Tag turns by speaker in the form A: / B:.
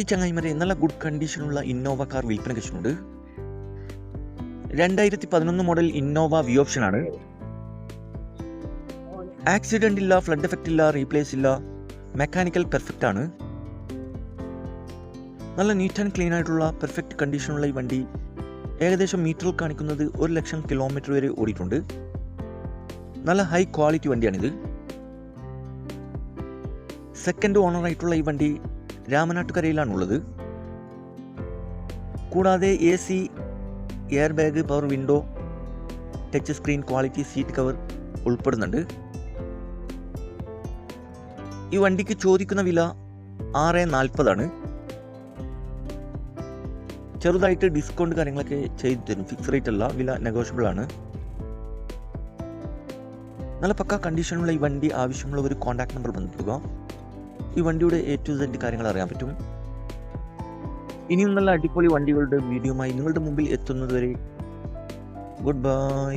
A: ചങ്ങായിമാരെ, നല്ല good കണ്ടീഷനുള്ള Innova car വിൽപ്പനയ്ക്ക് വെച്ചിട്ടുണ്ട്. 2011 മോഡൽ ഇന്നോവ വി ഓപ്ഷനാണ്. ആക്സിഡന്റ് ഇല്ല, ഫ്ലഡ് എഫക്റ്റ് ഇല്ല, റീപ്ലേസ് ഇല്ല, മെക്കാനിക്കൽ പെർഫെക്റ്റ് ആണ്. നല്ല നീറ്റ് ആൻഡ് ക്ലീൻ ആയിട്ടുള്ള പെർഫെക്റ്റ് കണ്ടീഷനുള്ള ഈ വണ്ടി ഏകദേശം മീറ്ററിൽ കാണിക്കുന്നത് 1,00,000 കിലോമീറ്റർ വരെ ഓടിയിട്ടുണ്ട്. നല്ല ഹൈ ക്വാളിറ്റി വണ്ടിയാണിത്. സെക്കൻഡ് ഓണറായിട്ടുള്ള ഈ വണ്ടി രാമനാട്ടുകരയിലാണുള്ളത്. കൂടാതെ AC, air bag, power window, touch screen, quality seat cover ഉൾപ്പെടുന്നുണ്ട്. ഈ വണ്ടിക്ക് ചോദിക്കുന്ന വില 640 ആണ്. ചെറുതായിട്ട് ഡിസ്കൗണ്ട് കാര്യങ്ങളൊക്കെ ചെയ്തു തരും. ഫിക്സ് റേറ്റ് അല്ല, വില നെഗോഷ്യബിൾ ആണ്. നല്ല പക്ക കണ്ടീഷനുള്ള ഈ വണ്ടി ആവശ്യമുള്ളവർ കോൺടാക്ട് നമ്പർ ബന്ധപ്പെടുക. ഈ വണ്ടിയുടെ A to Z കാര്യങ്ങൾ അറിയാൻ പറ്റും. ഇനിയും നല്ല അടിപൊളി വണ്ടികളുടെ വീഡിയോയുമായി നിങ്ങളുടെ മുമ്പിൽ എത്തുന്നതുവരെ ഗുഡ് ബൈ.